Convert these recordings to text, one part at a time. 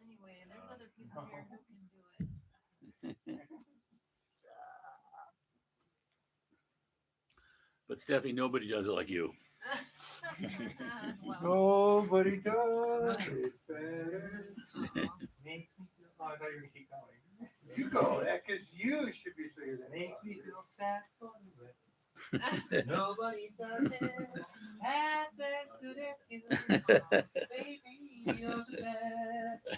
Anyway, there's other people here who can do it. But Stephanie, nobody does it like you. Well, Nobody does It's it better. Make me feel. Oh, I thought you were gonna keep going. You go, because you should be singing that. Makes me feel sad for you. Nobody does it. Happens to their feelings. Baby, you're the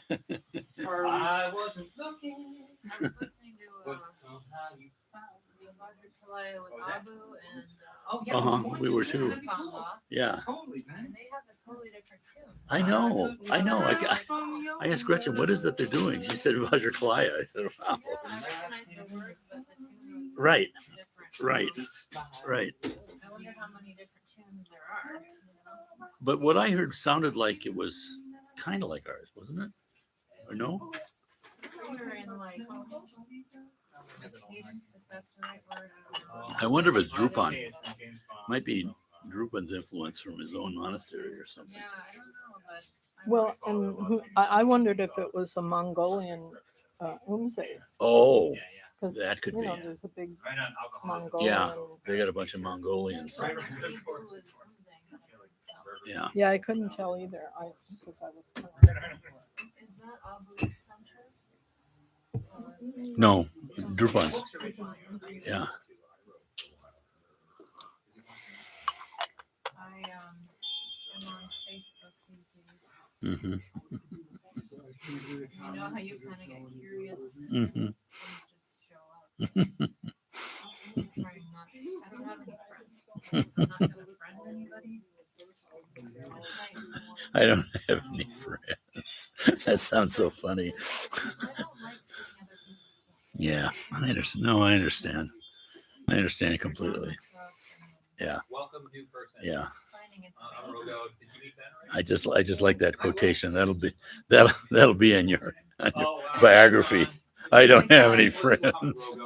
best. I wasn't looking, I was listening to but somehow you found me. Vajrakilaya with Oh, that- Abu and We were too. Pamba, Yeah, Totally, man. and they have a totally different tune. I know. Yeah, I asked Gretchen, what is it they're doing? She said Vajrakilaya. I said, wow. I recognize the words, but the tune was Right, different. right. I wonder how many different tunes there are. But what I heard sounded like it was kind of like ours, wasn't it? Or no? Somewhere in like cadence, if that's the right word. I don't know. I wonder if it's Drupal. Might be Drupan's influence from his own monastery or something. Yeah, I don't know, but Well, and I wondered if it was a Mongolian umse, Oh, because That could be. there's a big Right on alcohol. Mongolian. Yeah. they got a bunch of Mongolians. Cebu was Umzang, but I couldn't tell. Yeah. Yeah, I couldn't tell either. Because I was kind Is that Abu's center? No, Drupan's. Yeah. I am on Facebook these days. Mm-hmm. You know how you kind of get curious Mm-hmm. and things just show up. I'm trying not. I don't have any friends. I'm not gonna friend anybody. It's nice. I don't have any friends. That sounds so funny. I don't like seeing other people's stuff. Yeah, I understand. No, I understand. I understand completely. Yeah, Welcome, new person. yeah. Finding it Rogo, did you meet Ben already? I just like that quotation. That'll be in your Oh, wow. biography. I don't have any friends.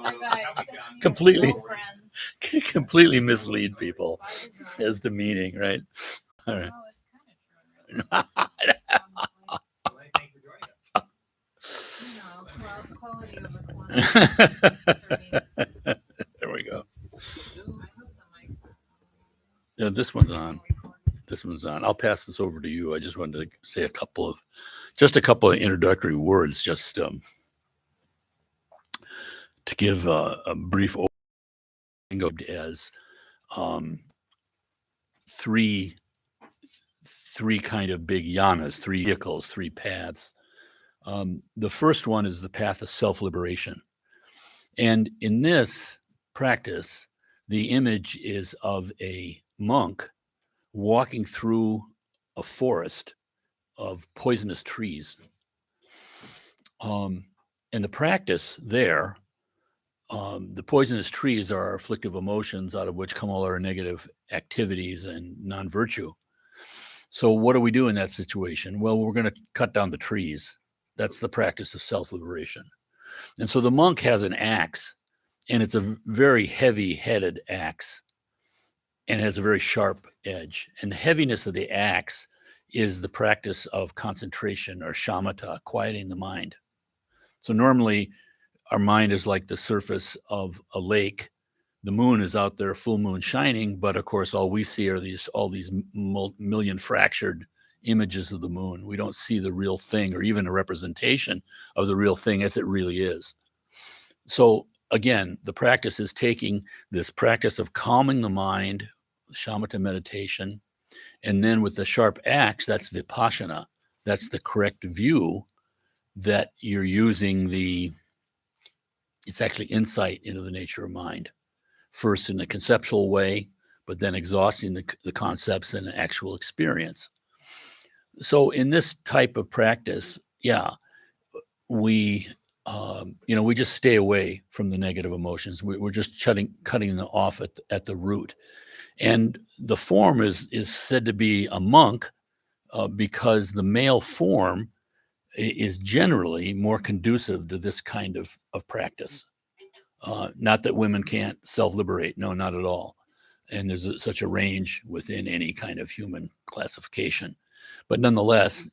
Completely. friends. Completely mislead people By design. as the meaning, right? All right. Oh, it's kind of true. Really. Thank you for joining us. You know, well, quality over quantity. There we go. I hope the mics are Yeah, this one's on. This one's on. I'll pass this over to you. I just wanted to say a couple of introductory words, just to give a brief overview as three kind of big yanas, three vehicles, three paths. The first one is the path of self-liberation. And in this practice, the image is of a monk walking through a forest of poisonous trees. And the practice there, the poisonous trees are our afflictive emotions, out of which come all our negative activities and non-virtue. So what do we do in that situation? Well, we're going to cut down the trees. That's the practice of self-liberation. And so the monk has an axe, and it's a very heavy-headed axe, and it has a very sharp edge. And the heaviness of the axe is the practice of concentration, or shamatha, quieting the mind. So normally our mind is like the surface of a lake. The moon is out there, full moon shining, but of course all we see are all these million fractured images of the moon. We don't see the real thing, or even a representation of the real thing as it really is. So again, the practice is taking this practice of calming the mind, shamatha meditation, and then with the sharp axe, that's vipassana. That's the correct view that you're using. It's actually insight into the nature of mind. First in a conceptual way, but then exhausting the concepts in an actual experience. So in this type of practice, we just stay away from the negative emotions. We're just cutting them off at the root. And the form is said to be a monk because the male form is generally more conducive to this kind of practice. Not that women can't self-liberate. No, not at all. And there's such a range within any kind of human classification. But nonetheless,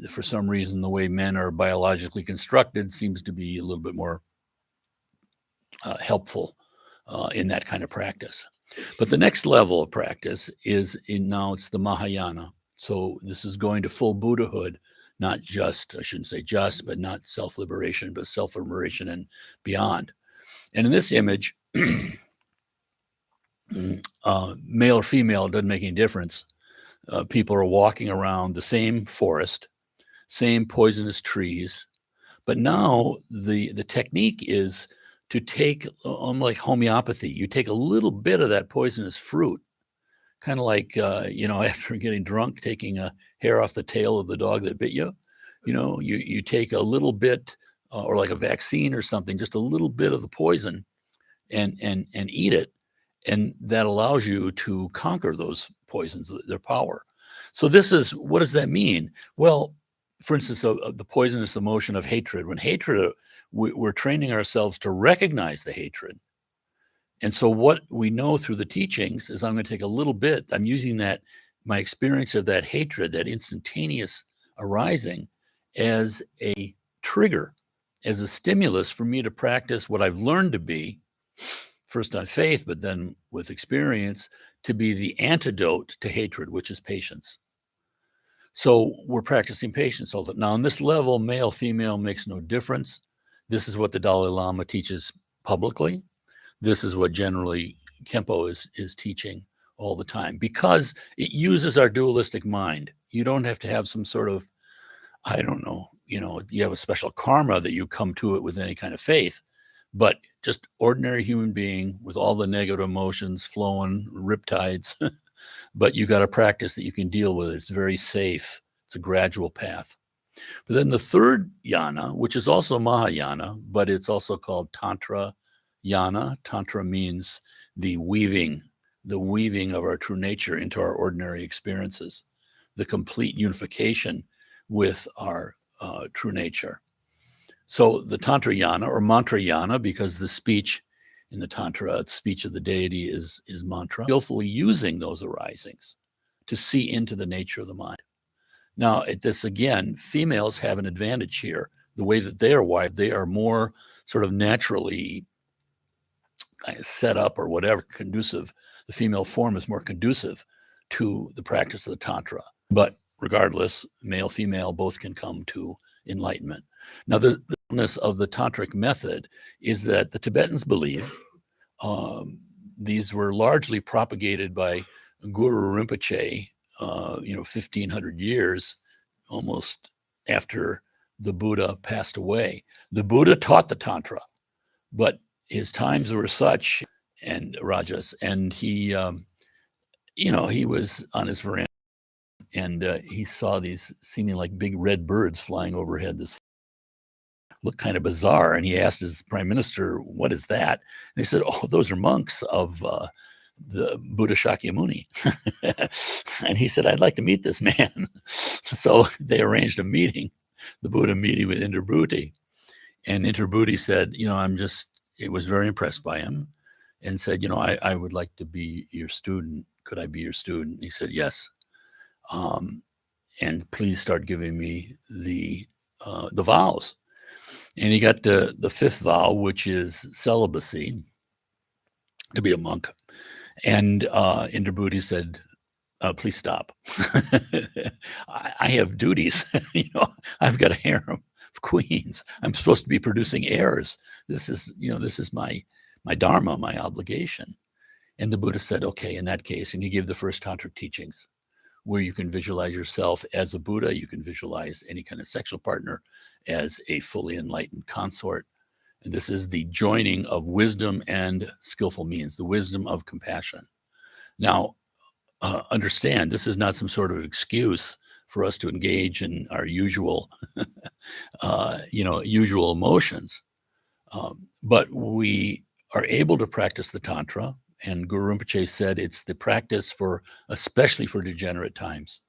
for some reason, the way men are biologically constructed seems to be a little bit more helpful in that kind of practice. But the next level of practice is now it's the Mahayana. So this is going to full Buddhahood, not just, I shouldn't say just, but not self-liberation, but self-liberation and beyond. And in this image, male or female, doesn't make any difference. People are walking around the same forest, same poisonous trees, but now the technique is to take, like homeopathy, you take a little bit of that poisonous fruit, kind of like, after getting drunk, taking a hair off the tail of the dog that bit you, you take a little bit, or like a vaccine or something, just a little bit of the poison and eat it. And that allows you to conquer those poisons, their power. So what does that mean? Well, for instance, the poisonous emotion of hatred. When hatred, we're training ourselves to recognize the hatred. And so what we know through the teachings is I'm going to take a little bit, I'm using my experience of that hatred, that instantaneous arising, as a trigger, as a stimulus for me to practice what I've learned to be, first on faith, but then with experience, to be the antidote to hatred, which is patience. So we're practicing patience all the time. Now, on this level, male, female makes no difference. This is what the Dalai Lama teaches publicly. This is what generally Kempo is teaching all the time, because it uses our dualistic mind. You don't have to have some sort of, I don't know, you have a special karma that you come to it with any kind of faith, but just ordinary human being with all the negative emotions flowing, riptides, but you got a practice that you can deal with. It's very safe. It's a gradual path. But then the third yana, which is also Mahayana, but it's also called Tantra yana. Tantra means the weaving of our true nature into our ordinary experiences, the complete unification with our true nature. So the Tantra yana, or mantra yana, because the speech in the Tantra, speech of the deity is mantra, skillfully using those arisings to see into the nature of the mind. Now, at this again, females have an advantage here. The way that they are wired, they are more sort of naturally set up or whatever, conducive. The female form is more conducive to the practice of the Tantra. But regardless, male, female, both can come to enlightenment. Now, the goodness of the Tantric method is that the Tibetans believe, these were largely propagated by Guru Rinpoche, 1,500 years almost after the Buddha passed away. The Buddha taught the Tantra, but his times were such, and Rajas, and he was on his veranda, and he saw these seeming like big red birds flying overhead. This looked kind of bizarre, and he asked his prime minister, "What is that?" And he said, "Oh, those are monks of the Buddha Shakyamuni." And he said, "I'd like to meet this man." So they arranged a meeting, the Buddha meeting with Indrabhuti. And Indrabhuti said, it was very impressed by him and said, I would like to be your student. Could I be your student? And he said, yes. And please start giving me the vows. And he got to the fifth vow, which is celibacy, to be a monk. And Indrabhuti said, please stop. I have duties. I've got a harem of queens. I'm supposed to be producing heirs. This is my dharma, my obligation. And the Buddha said, okay, in that case, and he gave the first tantric teachings, where you can visualize yourself as a Buddha. You can visualize any kind of sexual partner as a fully enlightened consort. And this is the joining of wisdom and skillful means, the wisdom of compassion. Now, understand, this is not some sort of excuse for us to engage in our usual, usual emotions. But we are able to practice the Tantra. And Guru Rinpoche said it's the practice especially for degenerate times,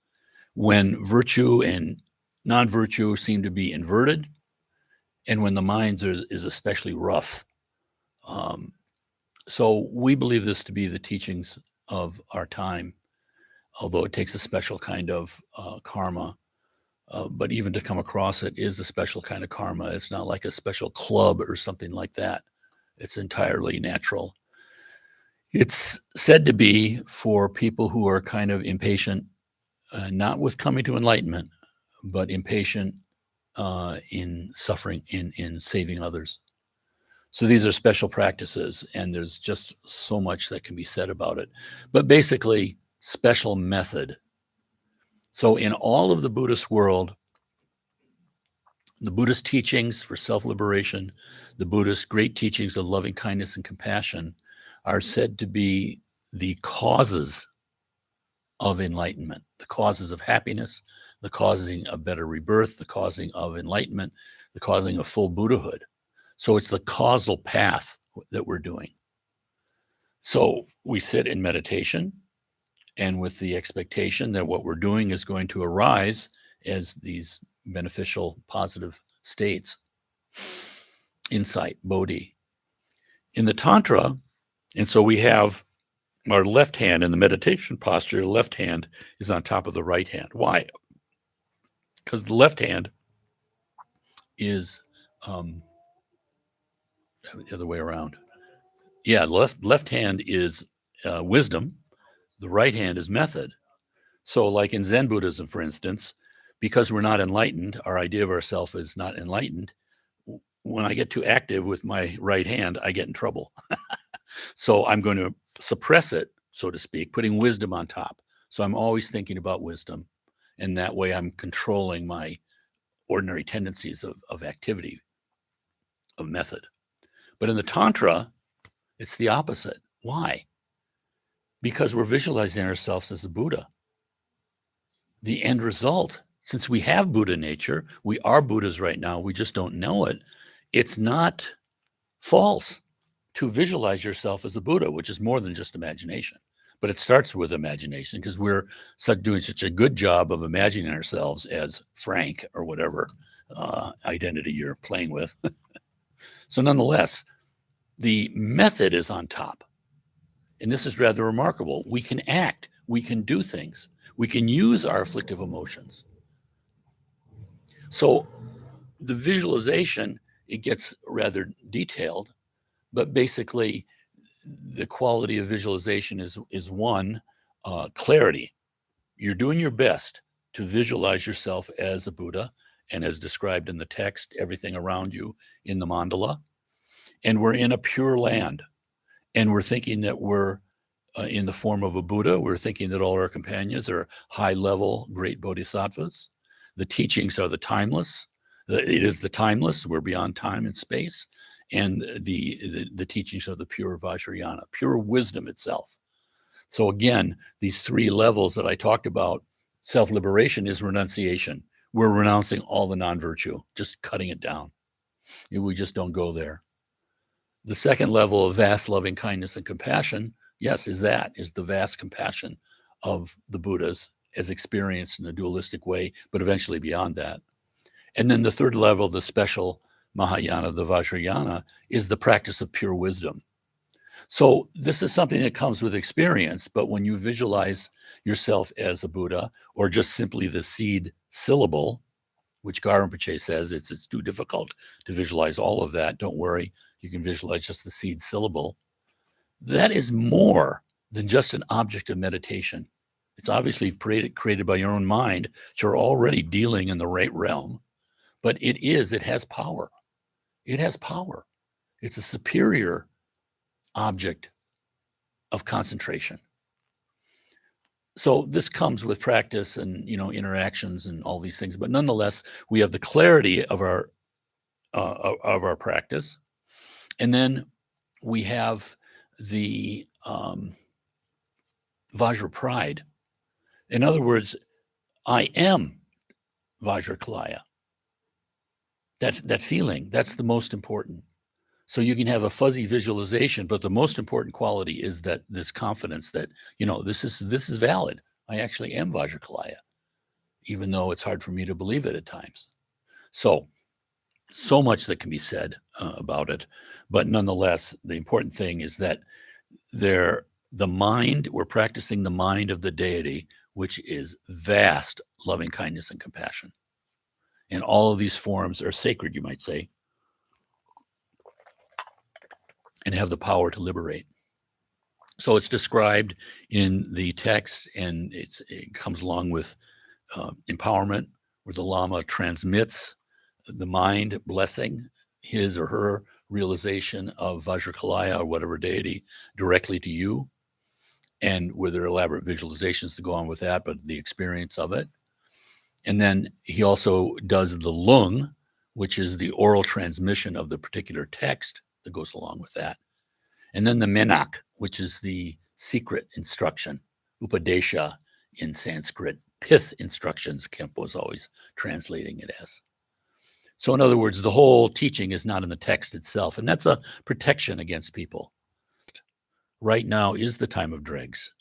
when virtue and non-virtue seem to be inverted, and when the mind is especially rough. So we believe this to be the teachings of our time, although it takes a special kind of karma But even to come across it is a special kind of karma. It's not like a special club or something like that. It's entirely natural. It's said to be for people who are kind of impatient, not with coming to enlightenment, but impatient in suffering, in saving others. So these are special practices, and there's just so much that can be said about it. But basically, special method. So in all of the Buddhist world, the Buddhist teachings for self-liberation, the Buddhist great teachings of loving kindness and compassion are said to be the causes of enlightenment, the causes of happiness, the causing of better rebirth, the causing of enlightenment, the causing of full Buddhahood. So it's the causal path that we're doing. So we sit in meditation, and with the expectation that what we're doing is going to arise as these beneficial, positive states, insight, bodhi. In the Tantra, and so we have our left hand in the meditation posture, the left hand is on top of the right hand. Why? Because the left hand is the other way around. Yeah, left hand is wisdom. The right hand is method. So, like in Zen Buddhism, for instance, because we're not enlightened, our idea of ourself is not enlightened. When I get too active with my right hand, I get in trouble. So I'm going to suppress it, so to speak, putting wisdom on top. So I'm always thinking about wisdom. And that way I'm controlling my ordinary tendencies of activity, of method. But in the Tantra, it's the opposite. Why? Because we're visualizing ourselves as a Buddha. The end result, since we have Buddha nature, we are Buddhas right now, we just don't know it. It's not false to visualize yourself as a Buddha, which is more than just imagination. But it starts with imagination because we're doing such a good job of imagining ourselves as Frank or whatever identity you're playing with. So nonetheless, the method is on top. And this is rather remarkable. We can act, we can do things, we can use our afflictive emotions. So the visualization, it gets rather detailed, but basically the quality of visualization is one, clarity. You're doing your best to visualize yourself as a Buddha, and as described in the text, everything around you in the mandala. And we're in a pure land, and we're thinking that we're in the form of a Buddha. We're thinking that all our companions are high-level great bodhisattvas. The teachings are the timeless. It is the timeless. We're beyond time and space. And the teachings of the pure Vajrayana, pure wisdom itself. So again, these three levels that I talked about, self-liberation is renunciation. We're renouncing all the non-virtue, just cutting it down. We just don't go there. The second level of vast loving kindness and compassion, yes, is the vast compassion of the Buddhas as experienced in a dualistic way, but eventually beyond that. And then the third level, the special Mahayana, the Vajrayana, is the practice of pure wisdom. So this is something that comes with experience, but when you visualize yourself as a Buddha, or just simply the seed syllable, which Rinpoche says it's too difficult to visualize all of that. Don't worry, you can visualize just the seed syllable. That is more than just an object of meditation. It's obviously created by your own mind, so you're already dealing in the right realm, but it has power. It has power. It's a superior object of concentration. So this comes with practice and interactions and all these things, but nonetheless, we have the clarity of our practice, and then we have the Vajra pride. In other words, I am Vajrakilaya. That feeling, that's the most important. So you can have a fuzzy visualization, but the most important quality is that this confidence that, this is valid. I actually am Vajrakilaya, even though it's hard for me to believe it at times. So much that can be said about it. But nonetheless, the important thing is that we're practicing the mind of the deity, which is vast loving kindness and compassion. And all of these forms are sacred, you might say, and have the power to liberate. So it's described in the text, and it comes along with empowerment, where the Lama transmits the mind blessing his or her realization of Vajrakilaya or whatever deity directly to you, and with their elaborate visualizations to go on with that, but the experience of it. And then he also does the lung, which is the oral transmission of the particular text that goes along with that. And then the menak, which is the secret instruction, upadesha in Sanskrit, pith instructions, Kempo is always translating it as. So in other words, the whole teaching is not in the text itself, and that's a protection against people. Right now is the time of dregs,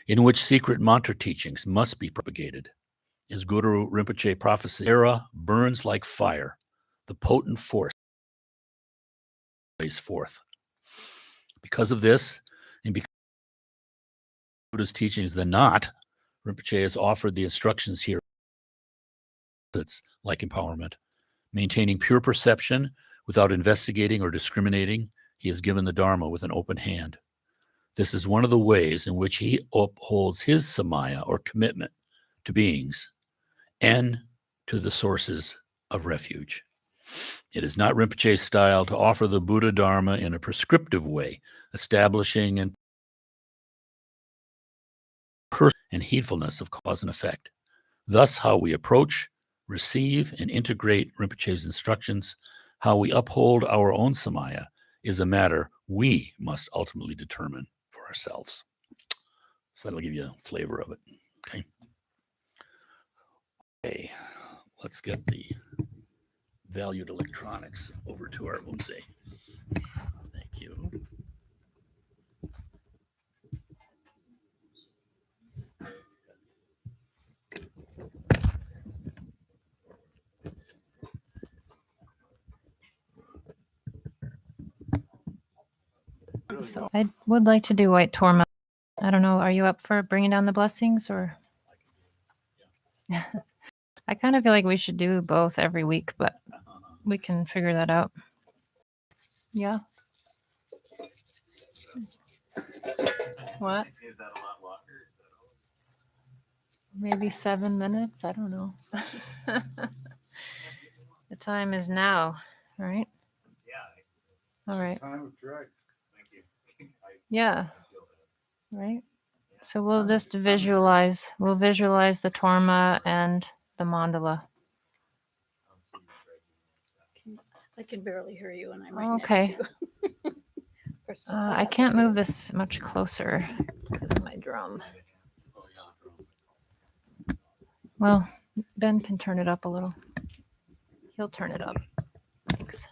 in which secret mantra teachings must be propagated. As Guru Rinpoche prophesied, era burns like fire, the potent force plays forth. Because of this, and because of Buddha's teachings, the not, Rinpoche has offered the instructions here. It's like empowerment. Maintaining pure perception without investigating or discriminating, he has given the Dharma with an open hand. This is one of the ways in which he upholds his samaya, or commitment, to beings and to the sources of refuge. It is not Rinpoche's style to offer the Buddha Dharma in a prescriptive way, establishing and heedfulness of cause and effect. Thus, how we approach, receive, and integrate Rinpoche's instructions, how we uphold our own samaya, is a matter we must ultimately determine for ourselves. So that'll give you a flavor of it. Okay, let's get the valued electronics over to our Umse. Thank you. So I would like to do white torma. I don't know. Are you up for bringing down the blessings, or? I kind of feel like we should do both every week, but we can figure that out. Yeah. What? Is that a lot longer? Maybe 7 minutes. I don't know. The time is now, right? Yeah. All right. Time of drag. Thank you. Yeah. Right. So we'll just visualize. We'll visualize the torma and the mandala. I can barely hear you, and I'm right Okay. next to you. I can't move this much closer because of my drum. Well, Ben can turn it up a little. He'll turn it up. Thanks.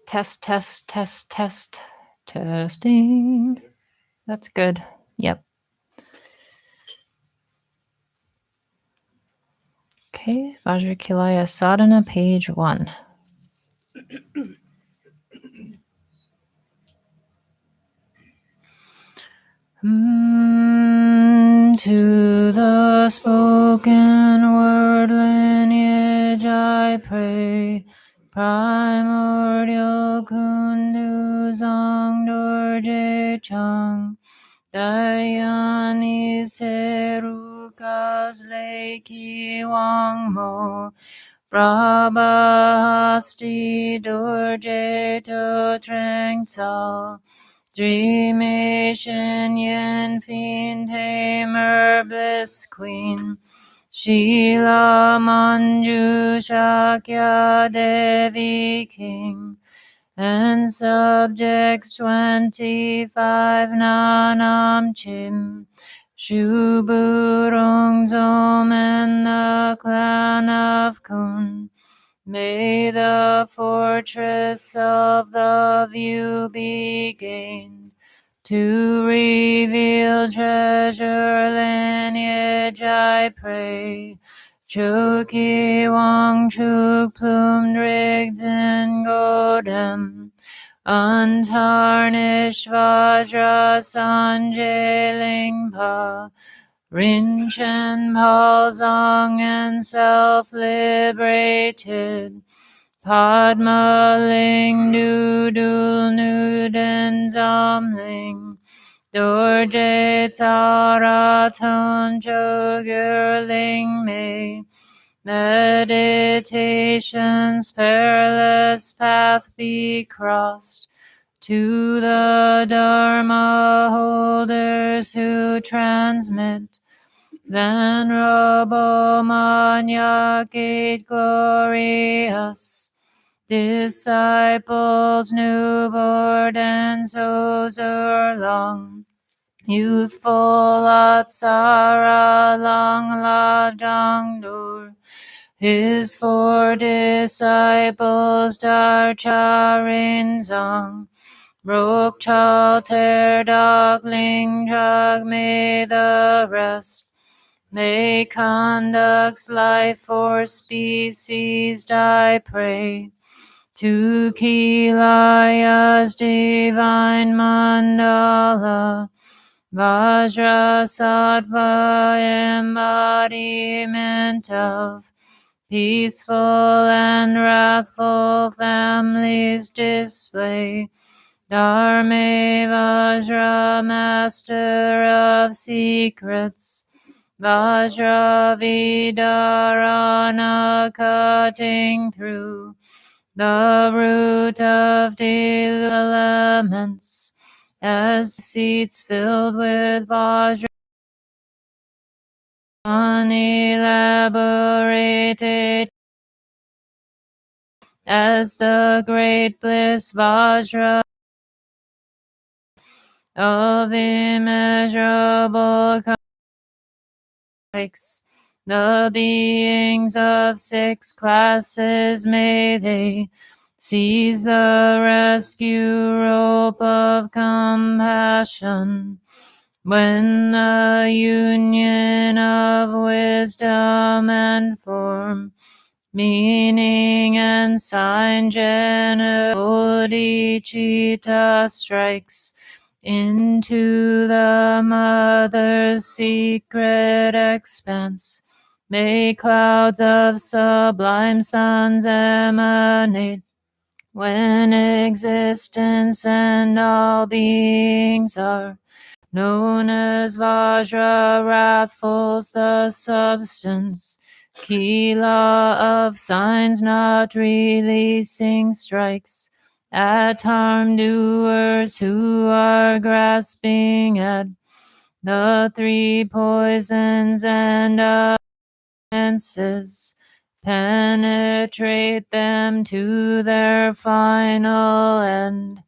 Test, test, test, test, testing. That's good. Yep. Okay, Vajrakilaya Sadhana, page 1. To the spoken word lineage I pray, primordial kundu zong dorje chang, dayani serukas leki wang mo, brabhasti dorje to trengsal, Dreamation yen fin tamer bliss queen, Sheila Manju Shakya Devi king, and subjects 25 Nanam Chim, Shuburung Zom and the clan of Kun. May the fortress of the view be gained, to reveal treasure lineage I pray. Chuki Wang Chuk plumed rigged in Godem, untarnished Vajra Sanjay Lingpa, Rinchen Palzong and self-liberated. Padma Ling Nudul Nuden Zomling. Dorje Taraton Jogurling Mei. Meditation's perilous path be crossed. To the Dharma holders who transmit Venerable Manyakate glorious disciples newborn and Zozer long. Youthful Atsara long Lavdangdur. His 4 disciples Darcharin Zong. Rokchal Ter Dogling Jog may the rest. May conducts life for species die pray. To Kilaya's divine mandala. Vajra Sattva embodiment of peaceful and wrathful families display. Dharme Vajra, master of secrets. Vajra Vidarana, cutting through the root of the elements. As seats filled with Vajra, unelaborated as the great bliss Vajra of immeasurable likes. The beings of 6 classes, may they seize the rescue rope of compassion. When the union of wisdom and form, meaning and sign bodhicitta strikes into the mother's secret expanse, may clouds of sublime suns emanate. When existence and all beings are known as Vajra, wrathful's the substance. Kila of signs not releasing strikes at harm doers who are grasping at the 3 poisons and offenses. Penetrate them to their final end.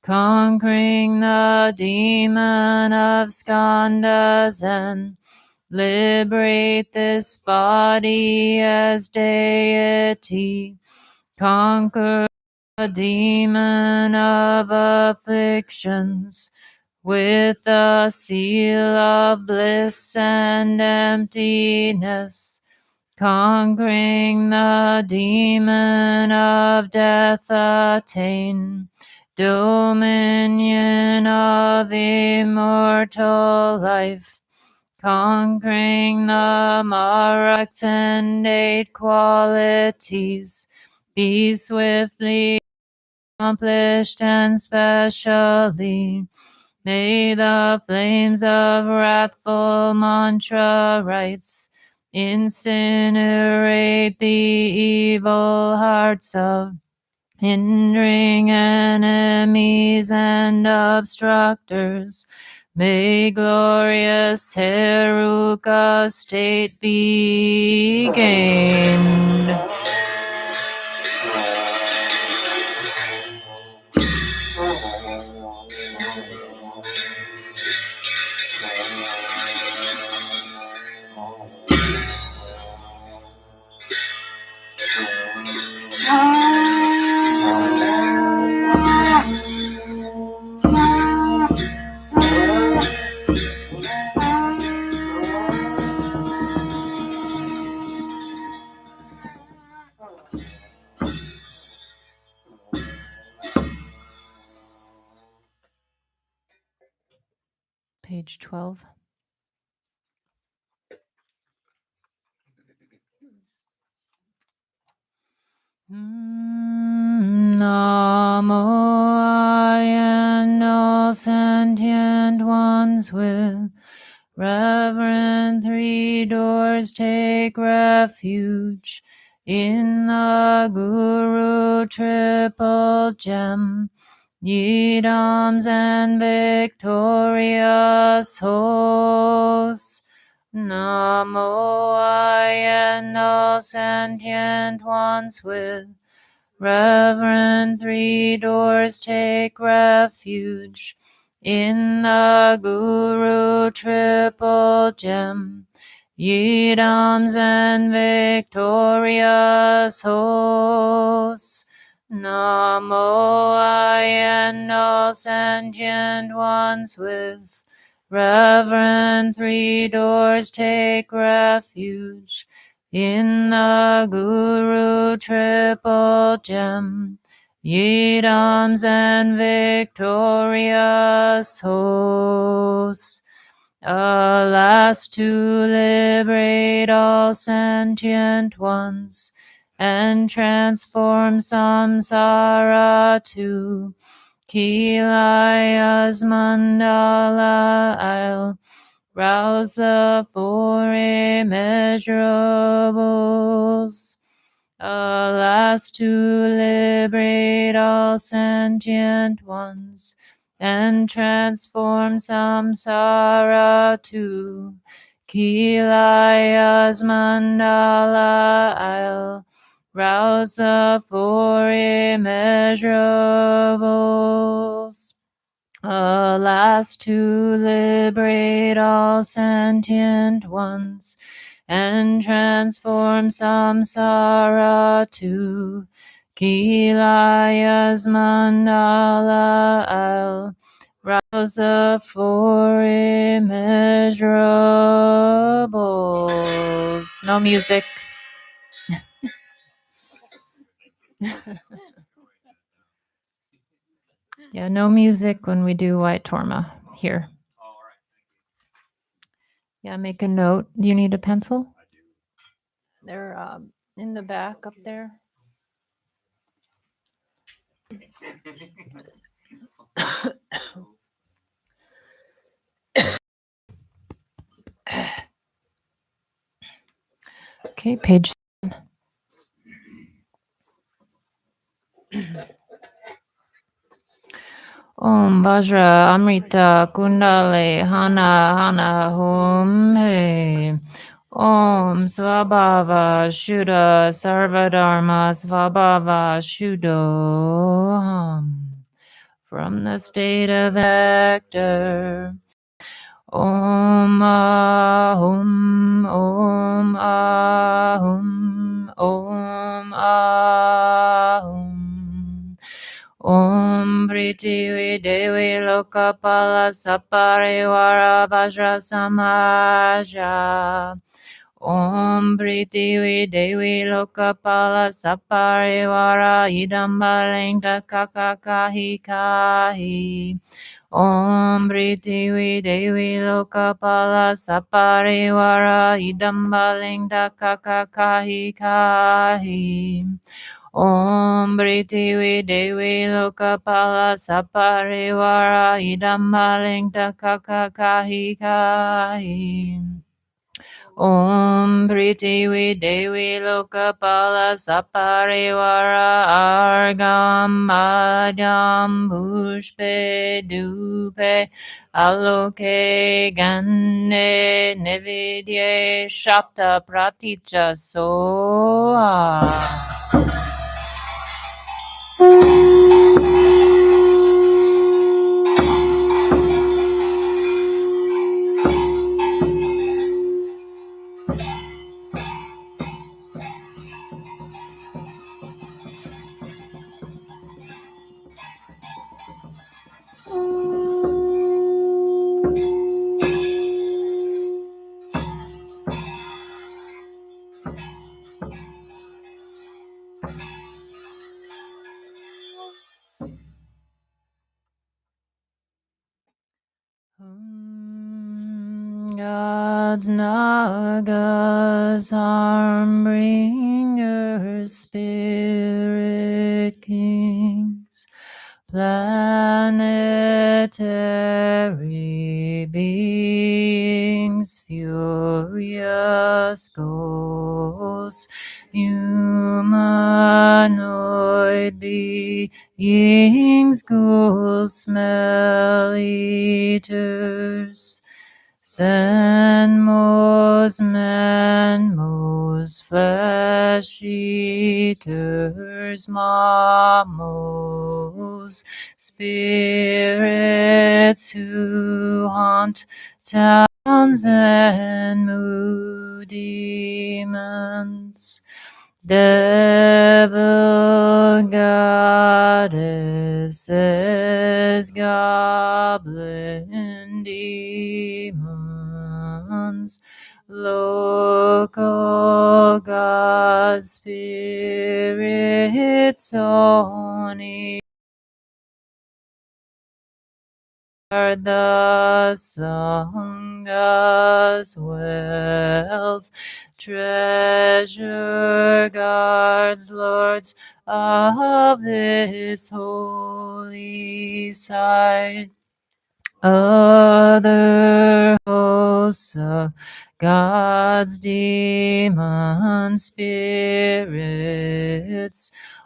Conquering the demon of skandhas and liberate this body as deity. Conquer the demon of afflictions with the seal of bliss and emptiness. Conquering the demon of death, attain dominion of immortal life. Conquering the Maraks and 8 qualities, be swiftly accomplished and specially. May the flames of wrathful mantra rites incinerate the evil hearts of hindering enemies and obstructors. May glorious Heruka state be gained. Page 12. Namo I and all sentient ones with reverent three doors take refuge in the Guru triple gem, Yidams and victorious hosts. Namo I and all sentient ones with reverent three doors take refuge in the Guru triple gem, Yidams and victorious hosts. Namo I and all sentient ones with reverent three doors take refuge in the Guru triple gem, Yidams and victorious hosts. Alas, to liberate all sentient ones and transform samsara to Kilaya's mandala, I'll rouse the four immeasurables. Alas, to liberate all sentient ones and transform samsara to Kilaya's mandala, I'll rouse the four immeasurables. Alas, to liberate all sentient ones and transform samsara to Kilaya's mandala, I'll rouse the four immeasurables. No music. Yeah, no music when we do White Torma here. All right. Yeah, make a note. Do you need a pencil? I do. They're in the back up there. Okay, page. Om Vajra Amrita Kundale Hana Hana Hum He. Om Svabhava Shuddha Sarvadharma Svabhava Shuddho. From the state of nectar. Om Ahum Om Ahum Om Ahum. Om Prithvi Devi Lokapala Saparivara Vajra Samaja. Om Prithvi Devi Lokapala Saparivara Idambalengda Kakakahi Kahi. Om Prithvi Devi Lokapala Saparivara Idambalengda Kakakahi Kahi. Om Prithvi Devi Lokapala Saparivara Idambalengda Kakakahi Kahi. Om Prithvi Devi Lokapala Saparivara Argam Madhyam Pushpe Dupe Aloke Gande Nevidye Shapta Pratitya Soha. God's nagas, harm bringers, spirit kings, planetary beings, furious ghosts, humanoid beings, ghouls, smell eaters, Senmos, manmos, flesh eaters, mamos, spirits who haunt towns and mood demons, devil, goddesses, goblin demons, local gods, spirits, oni are the sanghas, wealth, treasure, guards, lords of this holy site. Other hosts of gods, demons, spirits,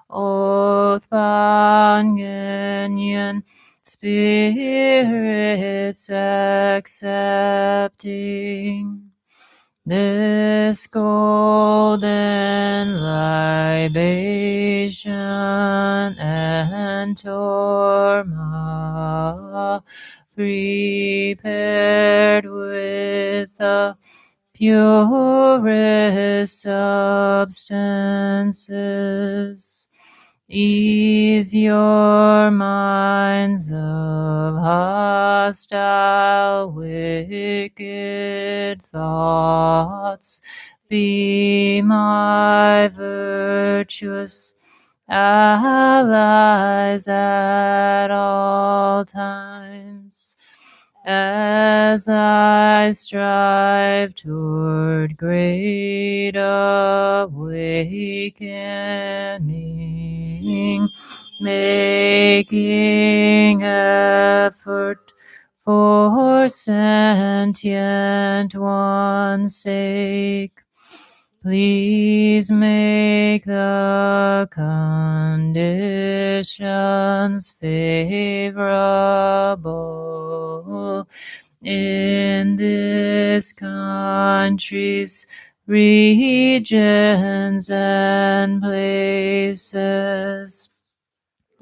oath-bound Genyan spirits accepting this golden libation and torma, prepared with the purest substances. Ease your minds of hostile, wicked thoughts. Be my virtuous allies at all times, as I strive toward great awakening, making effort for sentient one's sake. Please make the conditions favorable in this country's regions and places.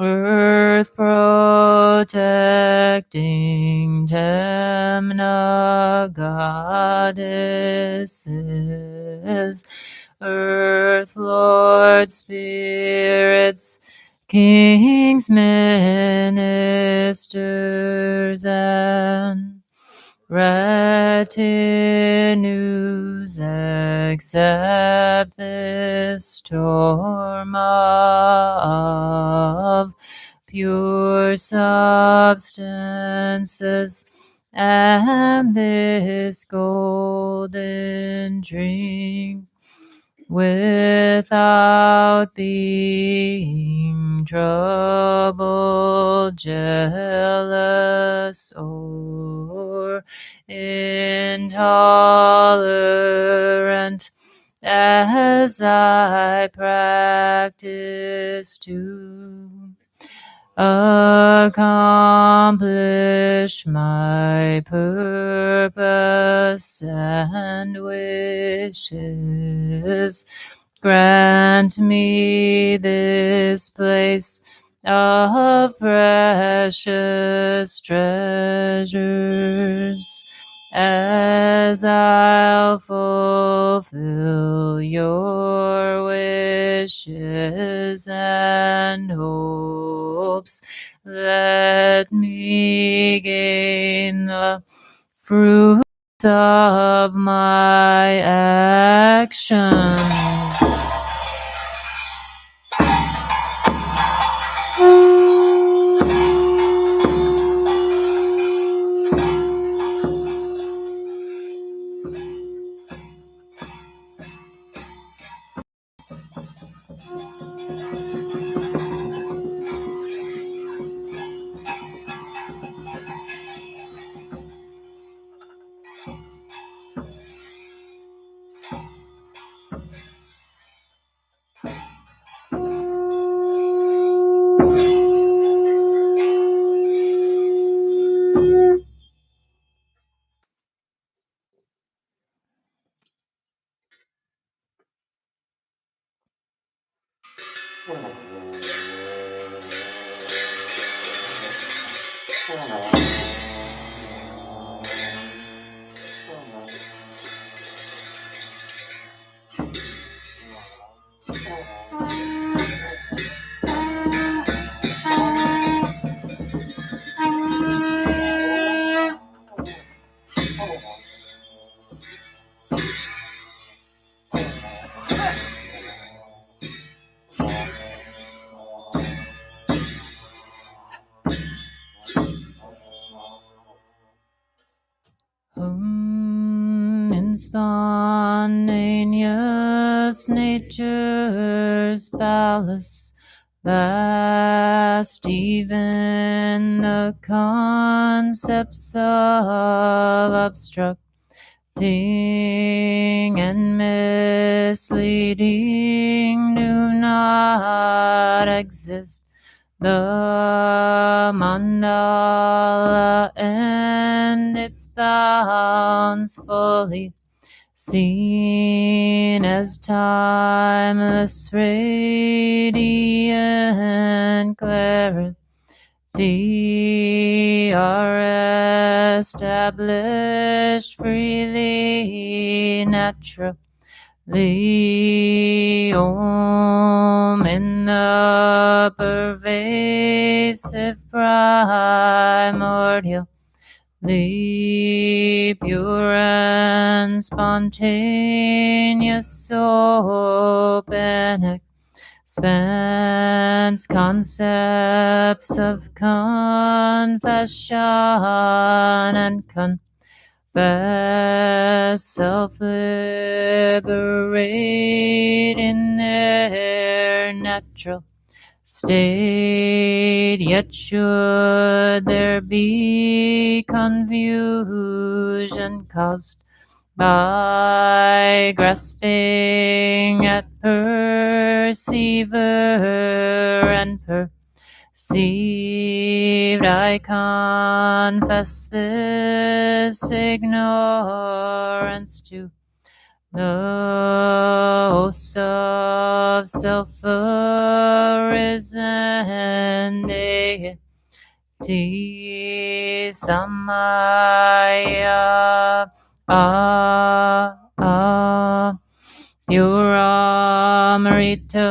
Earth protecting Temna goddesses, Earth Lord spirits, kings, ministers, and retinues, accept this torma of pure substances and this golden drink, without being troubled, jealous, or intolerant, as I practice to accomplish my purpose and wishes. Grant me this place of precious treasures, as I'll fulfill your wishes and hopes. Let me gain the fruit of my actions. In spontaneous nature's palace, vast even the concepts of obstructing and misleading do not exist. The mandala and its bounds fully seen as timeless, radiant clarity are established freely, naturally. Om in the pervasive primordial, pure and spontaneous, open expanse concepts of confession and self-liberate in their natural state, yet should there be confusion caused by grasping at perceiver and perceived, I confess this ignorance to the hosts of self-arisen deity Samaya pure Amrita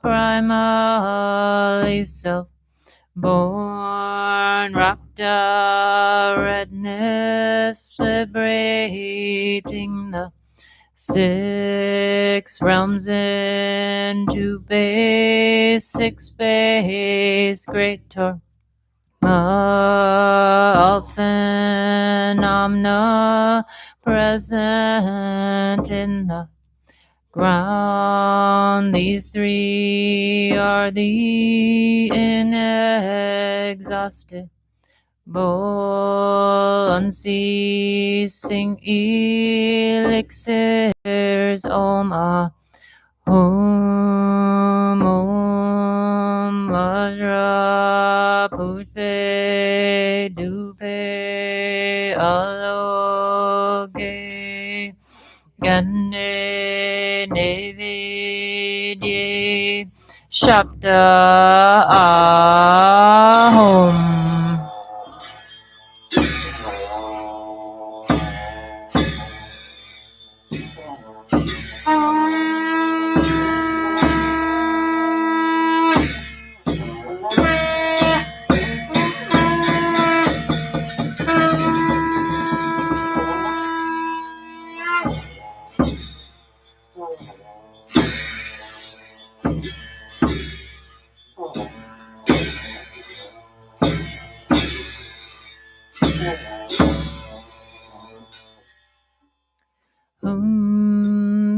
primally self born Rakta redness liberating the 6 realms into basic space, great all phenomena present in the ground. These 3 are the inexhaustible, unceasing elixirs. Om Om Vajra Pushpe Dupe Aloke Gande Nevidye Shabda Ahom.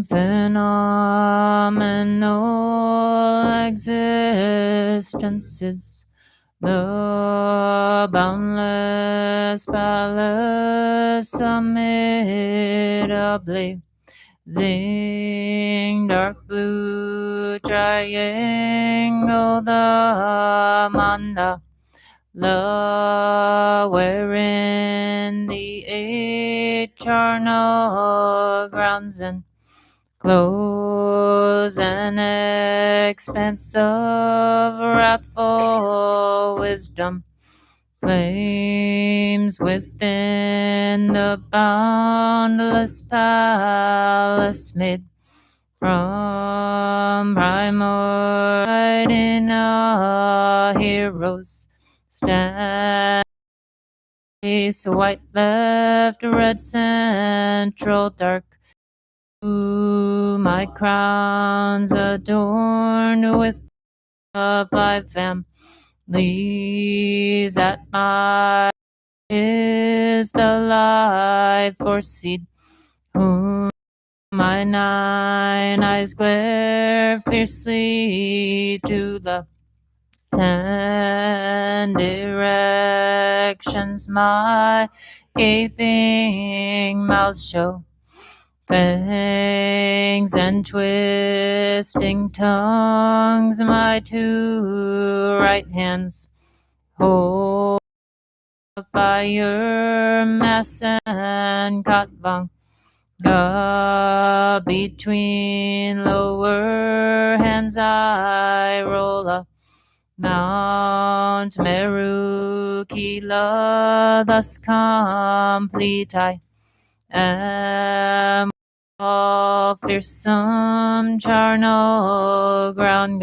Phenomenal existence is the boundless palace amid a blazing dark blue triangle, the mandala, wherein the 8 charnel grounds and close an expanse of wrathful wisdom, flames within the boundless palace made from primal in a hero's stand. Face white left, red central, dark blue. My crown's adorned with the 5 families. At my is the life force seed, whom my 9 eyes glare fiercely to the 10 directions. My gaping mouth show fangs and twisting tongues. My 2 right hands hold fire, mass and katvang. Between lower hands I roll a Mount Meru Kila, thus complete I am. All fearsome charnel ground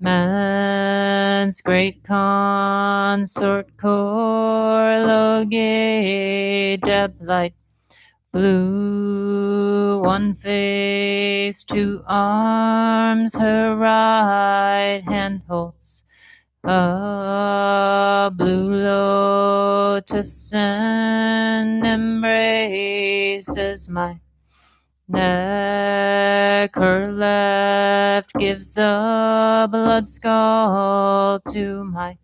garments, great consort corrugate, depth light blue, 1 face, 2 arms, her right hand holds a blue lotus and embraces my neck. Her left gives a blood skull to my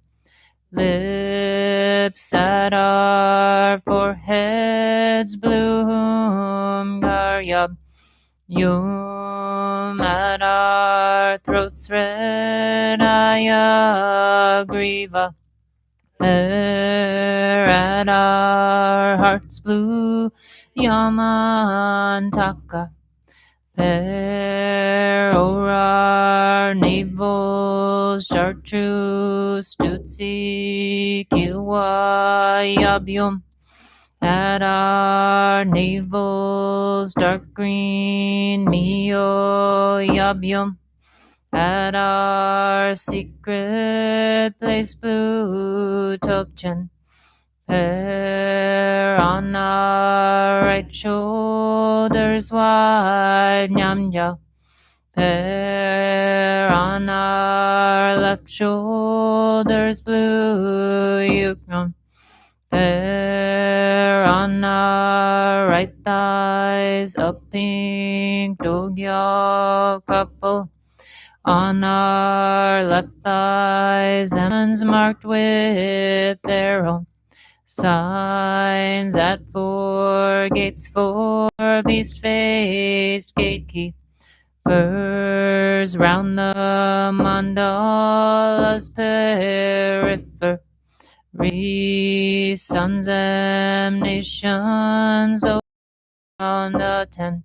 lips. At our foreheads bloom Garyab Yum. At our throats red Ayagriva. At our hearts blue Yamantaka. O'er our navels chartreuse, Tutsi, Kilwa, Yabyum. At our navels dark green, Mio, Yabyum. At our secret place blue, Topchen. On our right shoulders wide, Nyamja. On our left shoulders blue, Yuknon. On our right thighs a pink Dogyal couple. On our left thighs emmons marked with their own signs. At 4 gates 4 beast-faced gatekeepers round the mandala's periphery. Sons emanations around attendants.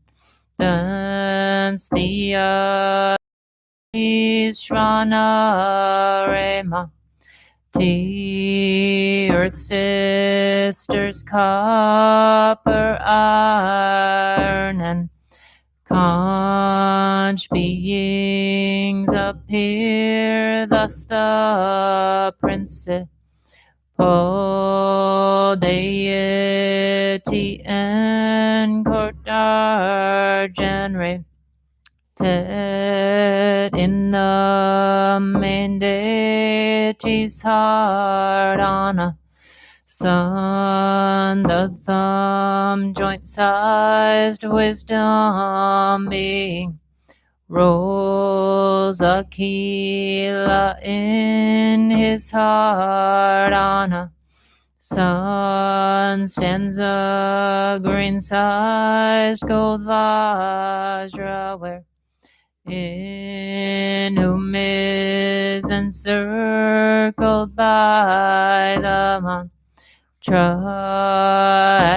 The Shrana Rema. Earth sisters, copper, iron, and conch beings appear. Thus the principal deity and court are generated in the main deity's heart. On a sun, the thumb joint-sized wisdom being rolls Aquila in his heart. On a sun stands a green-sized gold Vajra, where in whom is encircled by the mantra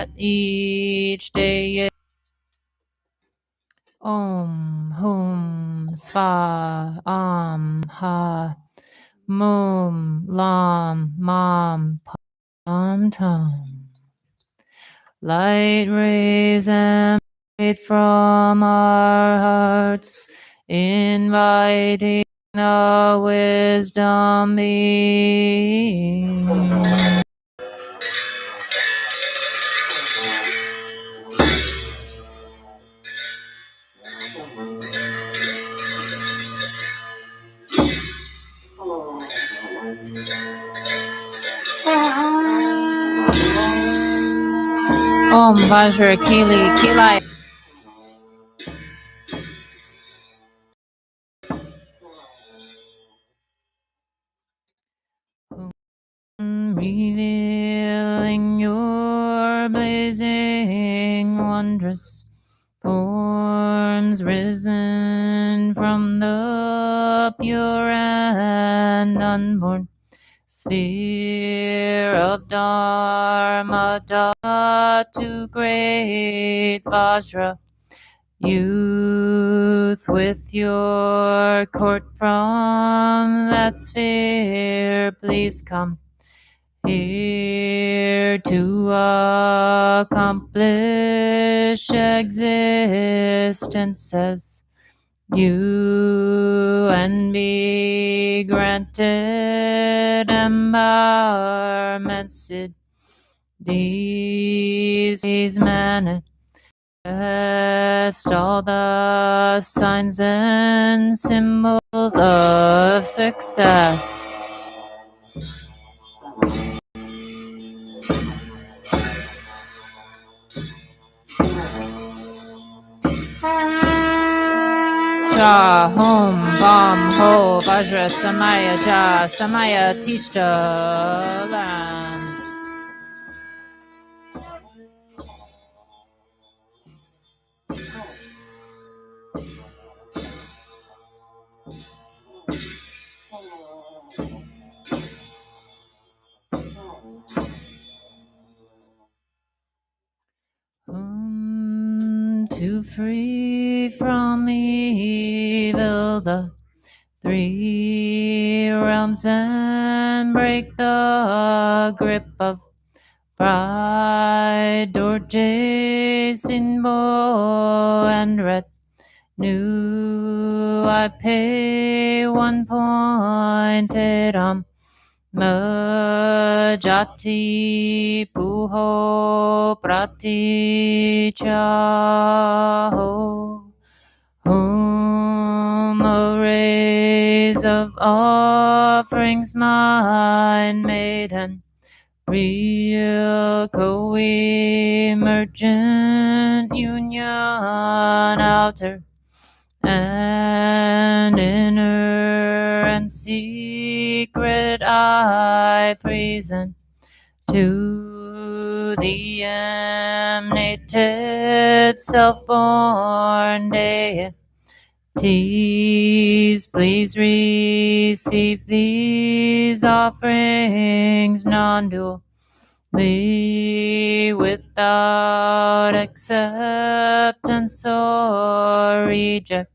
at each day Om Hum Sva Ha Mum Lam Mam Pam Tum. Light rays emanate from our hearts, inviting the wisdom being. Om Vajrakilaya. Revealing your blazing wondrous forms risen from the pure and unborn sphere of Dharma to great Vajra youth with your court from that sphere. Please come here to accomplish existence as you and be granted empowerment. These manifest all the signs and symbols of success. Ja Hom Bam Ho Vajra Samaya Ja Samaya Tishta Lam. To free from evil the three realms and break the grip of pride, Dorje, Sinbo, and Red. I pay one pointed Majati Puho Pratichaho. Whom arrays of offerings mine maiden, real co-emergent union, outer and inner and secret, I present to the emanated self-born deities. Please receive these offerings non-dually, without acceptance or rejection.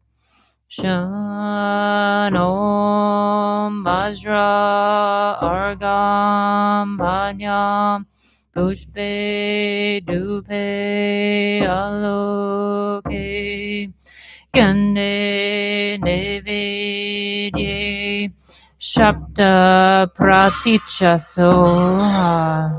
Om Vajra Argam Bhanyam Pushpe Dupe Aloke Gande Nevedye Shapta Praticha Soha.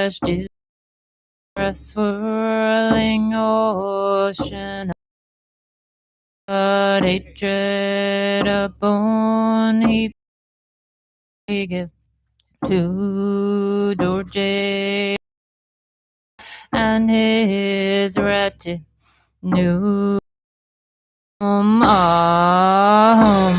Is a swirling ocean of hatred upon he give to Dorje and his retinue. Ahum.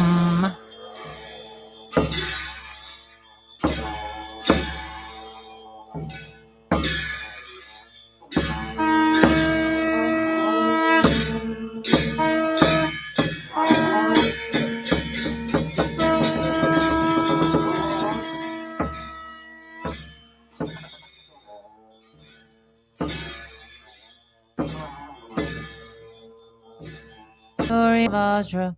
Vajra,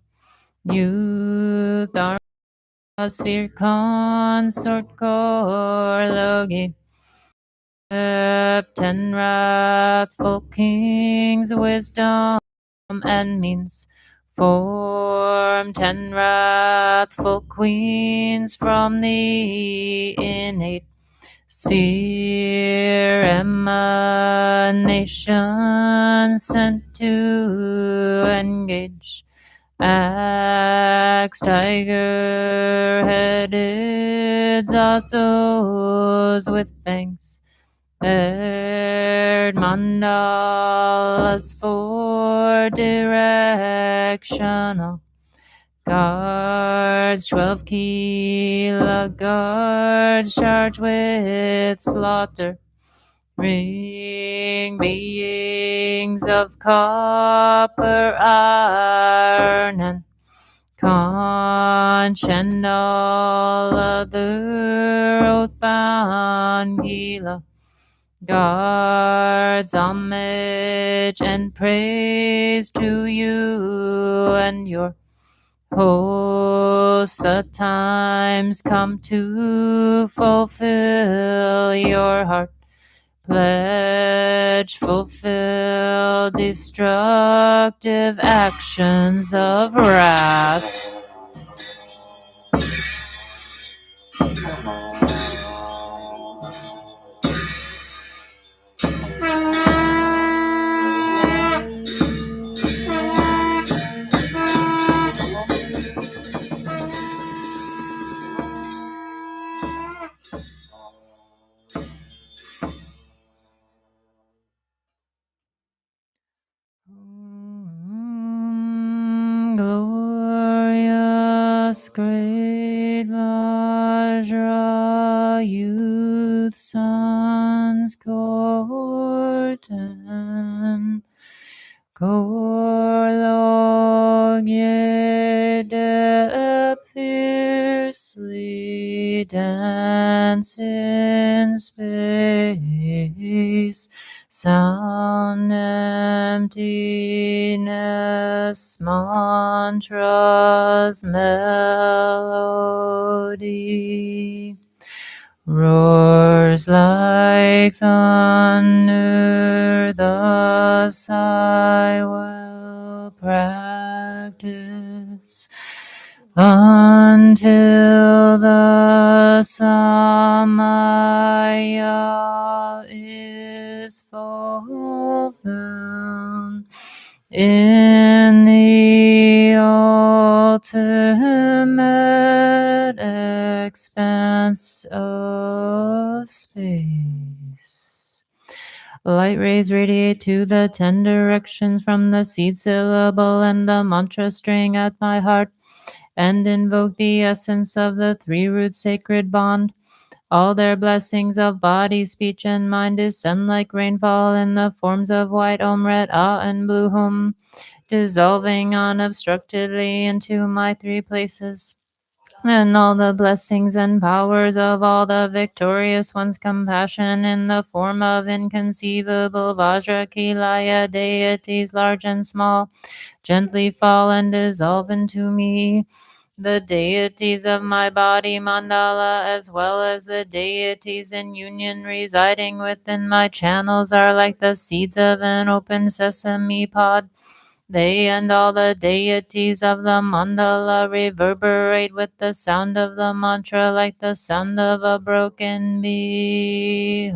Youth Dharma Sphere Consort Korlogi, 10 wrathful kings, wisdom and means, form 10 wrathful queens from the innate sphere, emanation sent to engage. Axe, tiger-headed Zasos with fangs, paired mandalas for directional guards, 12 Kila guards charged with slaughter, ring beings of copper, iron, and conch, and all other oath-bound Gila guards, homage and praise to you and your host. The times come to fulfill your heart pledge, fulfill destructive actions of wrath. Glorious great Vajra, youth sons court and Korlog Yede fiercely dance in space, sound emptiness, mantras, melody, roars like thunder, thus I will practice until the Samaya is fulfilled in the ultimate expanse of space. Light rays radiate to the 10 directions from the seed syllable and the mantra string at my heart, and invoke the essence of the 3 roots sacred bond. All their blessings of body, speech, and mind descend like rainfall in the forms of white Om, red Ah, and blue Hum, dissolving unobstructedly into my 3 places. And all the blessings and powers of all the victorious ones' compassion in the form of inconceivable Vajrakilaya deities, large and small, gently fall and dissolve into me. The deities of my body mandala, as well as the deities in union residing within my channels, are like the seeds of an open sesame pod. They and all the deities of the mandala reverberate with the sound of the mantra like the sound of a broken beehive.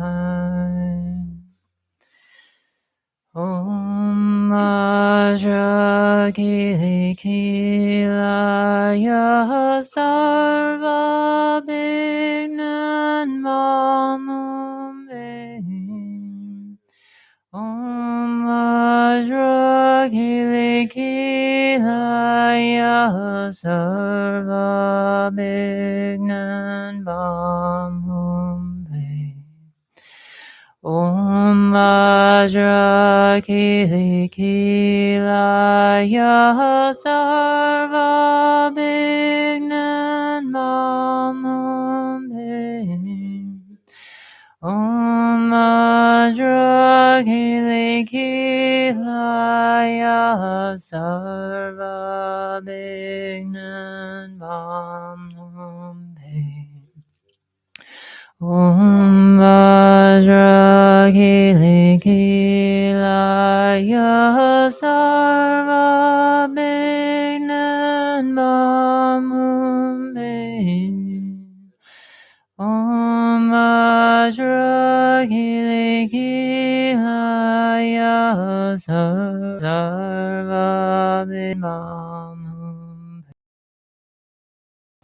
Om Vajrakilaya sarva bignan mamum vein. Om Vajrakilaya sarva bignan mamum vein. Om Vajrakilaya sarva bignan mamum vein. Om Vajrakilaya sarva bignan bam hum pe. Om Vajrakilaya sarva bignan bam hum pe. Om Vajrakilaya sarva bignan hum pe.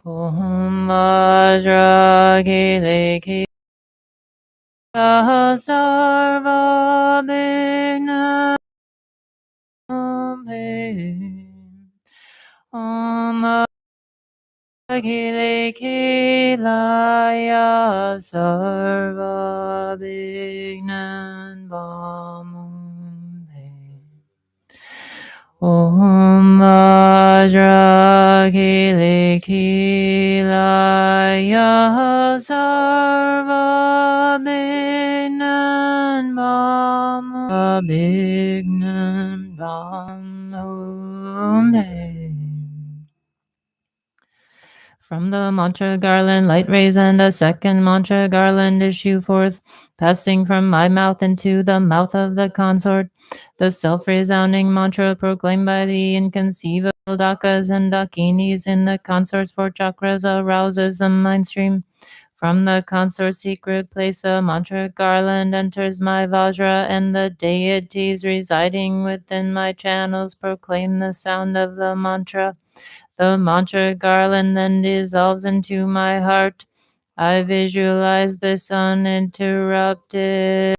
Om Vajrakilaya sarva bignan Om Vajrakilaya sarva bignan Om Vajrakilaya sarva bignan From the mantra garland, light rays and a second mantra garland issue forth, passing from my mouth into the mouth of the consort. The self-resounding mantra proclaimed by the inconceivable dakas and dakinis in the consort's four chakras arouses the mind stream. From the consort secret place, the mantra garland enters my vajra, and the deities residing within my channels proclaim the sound of the mantra. The mantra garland then dissolves into my heart. I visualize this uninterrupted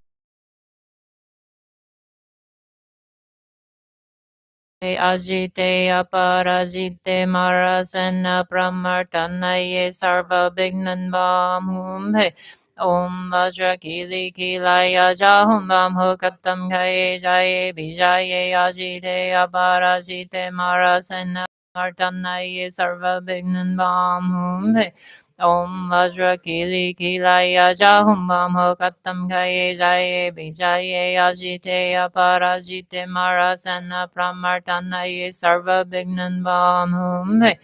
Ajite aparajite marasena pramartanaye sarva bignan bam hum he. Om Vajrakili kilaya jahum bam hokatam kaye jaye bijaye ajite aparajite marasena pramartanaye sarva bignan bam hum he. Om Vajrakili kilaya jahum bam hokatam kaye jaye bijaye ajite aparajite marasana pramartanaye sarva bignan bam hum he.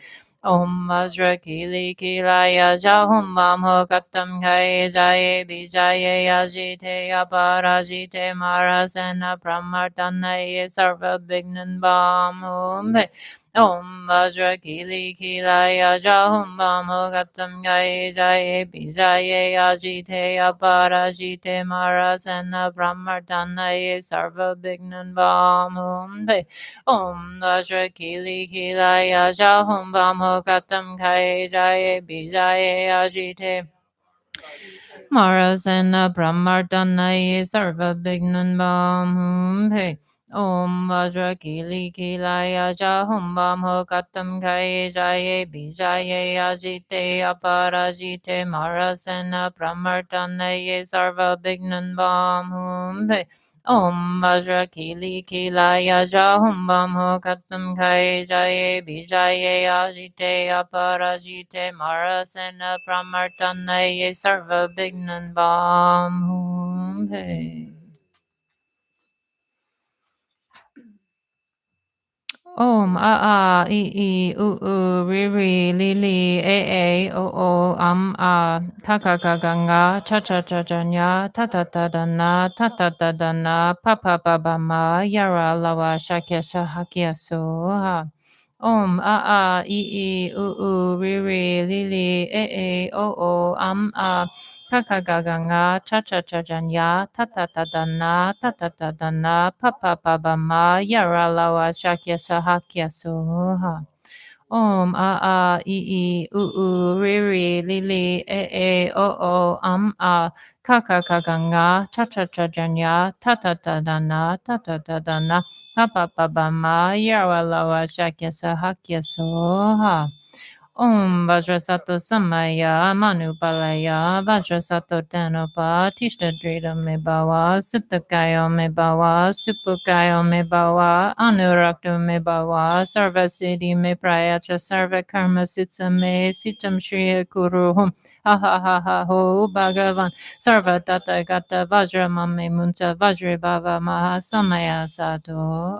Om Vajrakili kilaya jahum bam hokatam kaye jaye bijaye ajite aparajite marasana pramartanaye sarva bignan bam hum he. Om Vajrakili kilaya jahum bam hokatam gaye jaye bijaye ajite aparajite marasana pramartanaye sarva bignan bam hum pe. Om Vajrakili kilaya jahum bam hokatam gaye jaye bijaye ajite marasana pramartanaye sarva bignan bam hum pe. Om Vajrakili kilaya jahum bam hokatam kaye jaye bijaye ajite aparajite marasena pramartanaye sarva bignan bam hum pe. Om Vajrakili kilaya jahum bam hokatam kaye jaye bijaye ajite aparajite marasena pramartanaye sarva bignan bam hum pe. Om a I ri li o ka ganga cha janya ta dana ta dana pa ma yara lawa shakya shahakya soha. Om I ri li ka ganga cha janya ta dana ta dana pa ma yara lawa shakya sahakya soha. Om I ri ka ganga cha janya ta dana pa ma yara lawa shakya sahakya soha. Om Vajrasato Samaya Manupalaya Vajrasato Danopa Tishtadrita Me Bhava Suptakayo Me Bhava Supukayo Me Bhava Anurakto Me Bhava Sarvasiddhi Me Prayacha Sarva Karma Sitsa Me Sitam Shriya Kuruhum Ha ha ha ha ho Bhagavan Sarva Tata Gata Vajra Mame Munta Vajra Bhava Maha Samaya Sato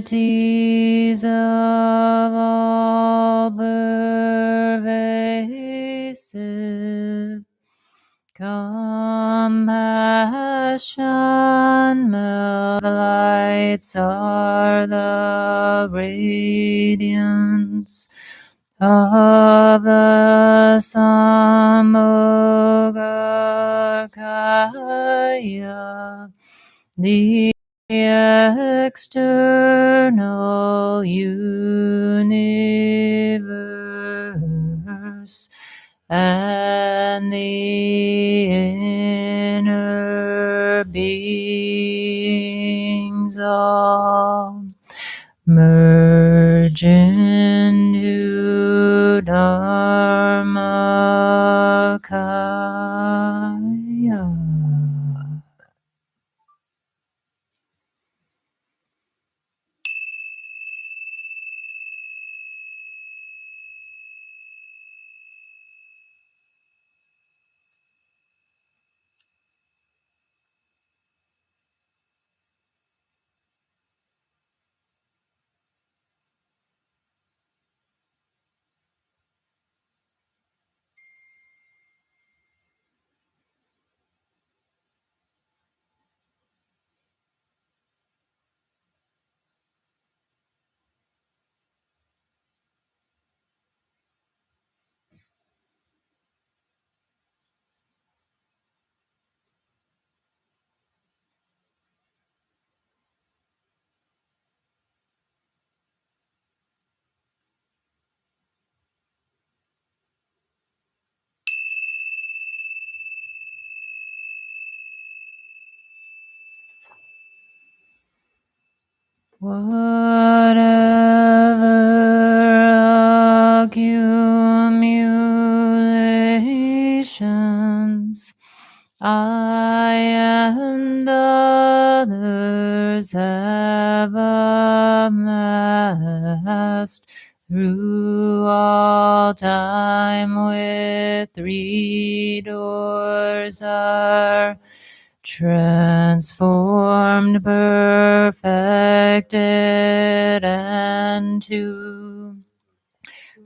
deities of all pervasive compassion, lights are the radiance of the Sambhogakaya, the external universe, and the inner beings all merge into Dharmakaya. Whatever accumulations I and others have amassed through all time with three doors are transformed, perfected, and to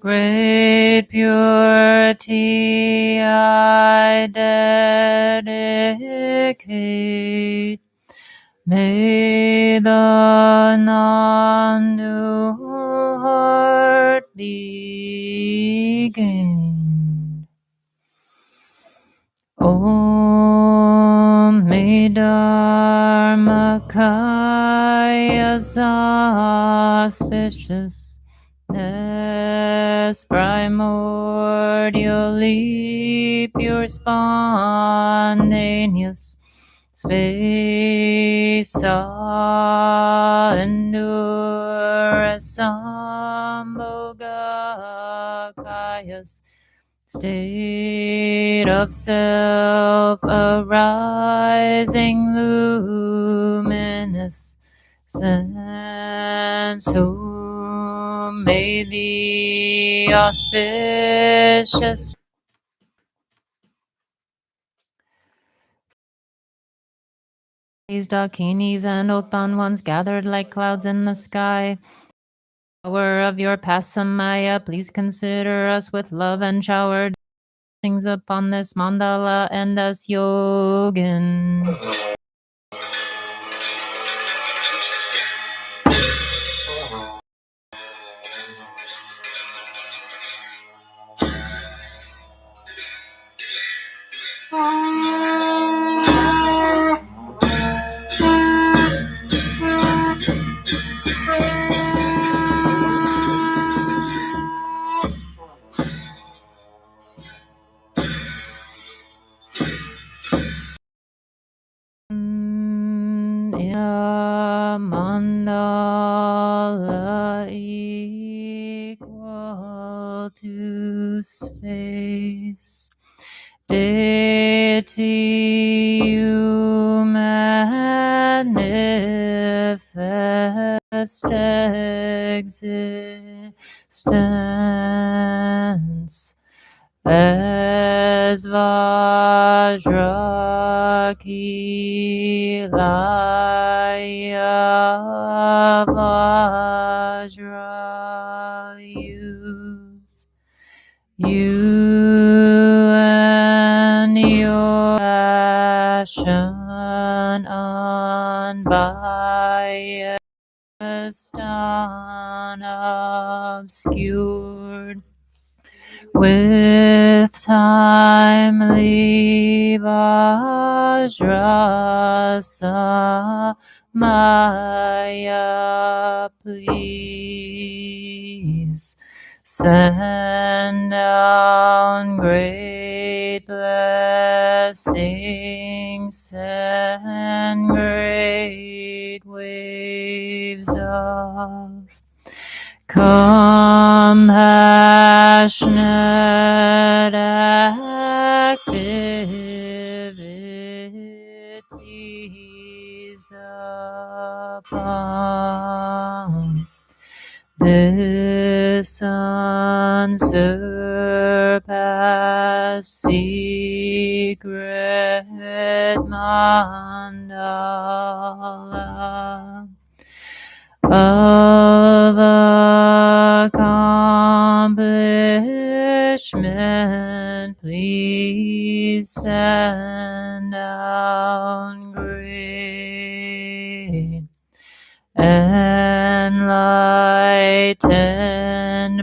great purity I dedicate. May the non-dual heart be gained. Om me Dharmakaya's auspiciousness primordially pure spontaneous space endure Sambhogakayas state of self arising luminous sense, whom may the auspicious dakinis and oathbound ones gathered like clouds in the sky. Power of your Pasamaya, please consider us with love and shower blessings upon this mandala and us yogins. In a mandala equal to space, deity you manifest existence as Vajrakilaya Vajra youth, you and your passion unbiased, unobscured, with timely Vajra Samaya, please send down great blessings, send great waves of compassionate activities upon this unsurpassed secret mandala of accomplishment. Please send down great enlightened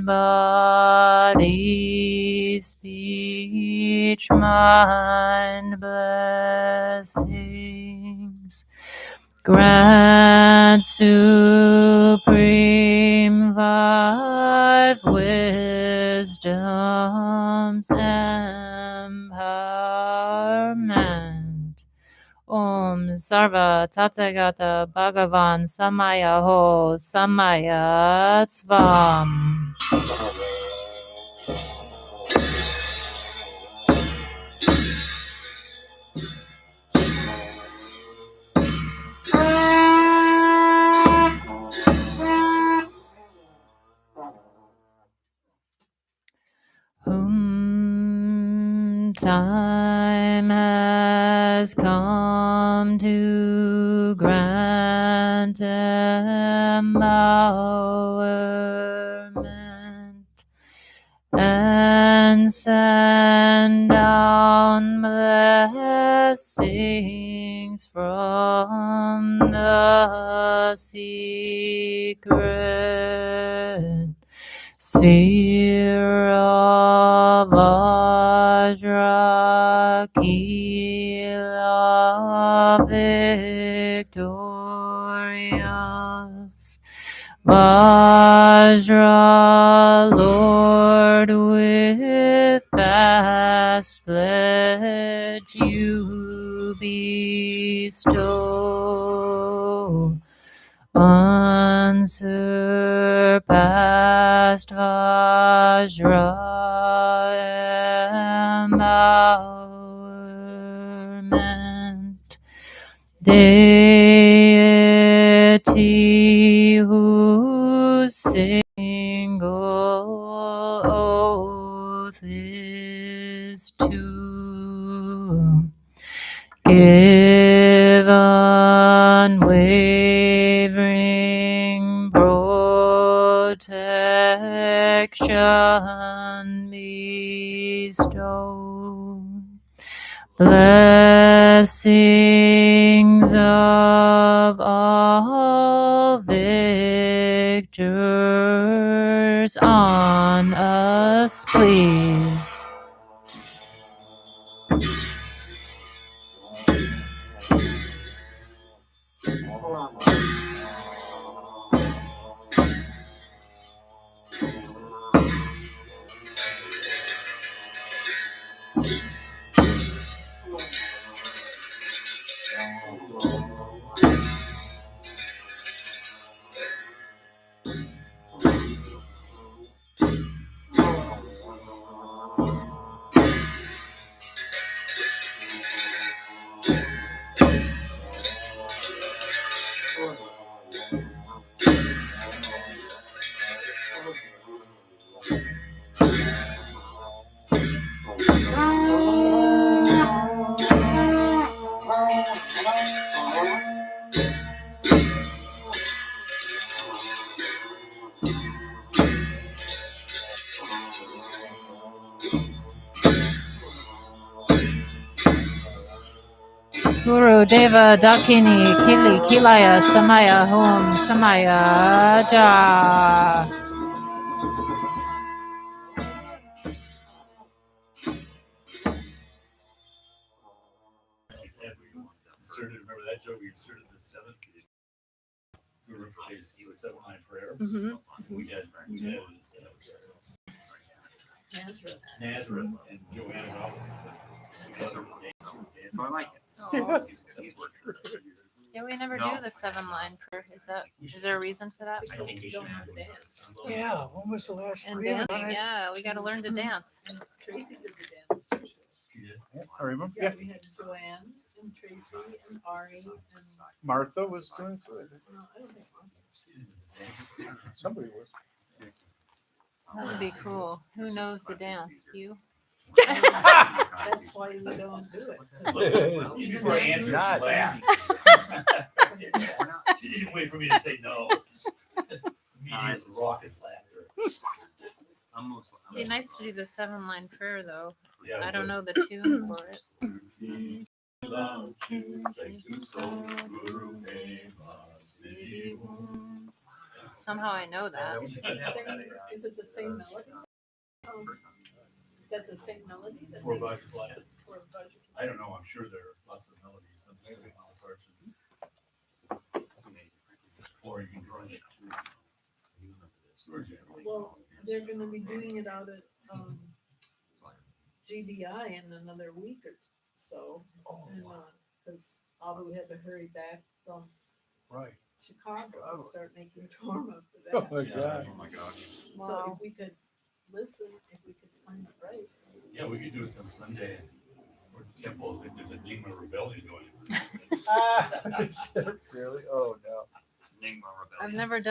body, speech, mind blessings. Grant supreme five wisdoms, empowerment. Om Sarva Tathagata Bhagavan Samaya Ho Samaya Svam. Time has come to grant empowerment and send down blessings from the secret sphere of Vajrakilaya, victorious Vajra Lord, with vast pledge you bestow unsurpassed Vajra empowerment. Deity whose single oath is to give unwavering protection, bestow blessings of all victors on us, please. Guru Deva Dakini Kili Kilaya Samaya Hum Samaya Ja. Inserted, remember that joke? We inserted the seventh. Guru Chase, he was 7-line prayer. Mhm. We had Nazareth and Joanna Robinson. So I like it. Oh, He's working. Yeah, we never do the 7-line prayer. Is there a reason for that? I think you you don't should. have to dance. Yeah, when was the last And three of dancing, them? yeah, we got to learn to dance. And Tracy did the dance. Yeah, I remember. Yeah, Yeah, we had Joanne and Tracy and Ari and, Martha was doing it. no, I don't think. Somebody was. That would be cool. Who knows the dance? You? That's why we don't do it. Before I answered, she Not. laughed. She didn't wait for me to say no. Just immediate raucous laughter. It'd be nice to do the 7-line prayer though. Yeah, I don't know the tune for it. Somehow I know that. Is it the same melody? Is that the same melody? that For they- Vajrakilaya. for Vajrakilaya? I don't know. I'm sure there are lots of melodies. Some maybe all versions. Or you can join it. Well, they're gonna be doing it out at, GBI in another week or so. And, cause Abu had to hurry back from Right. Chicago to start making Torma for Oh that. my God. Oh my gosh. So Wow. if we could listen, if we could time it right. Yeah, we could do it some Sunday. Or Temple, I think there's a Nigma Rebellion going. Really? Oh no. Ningma Rebellion. I've never done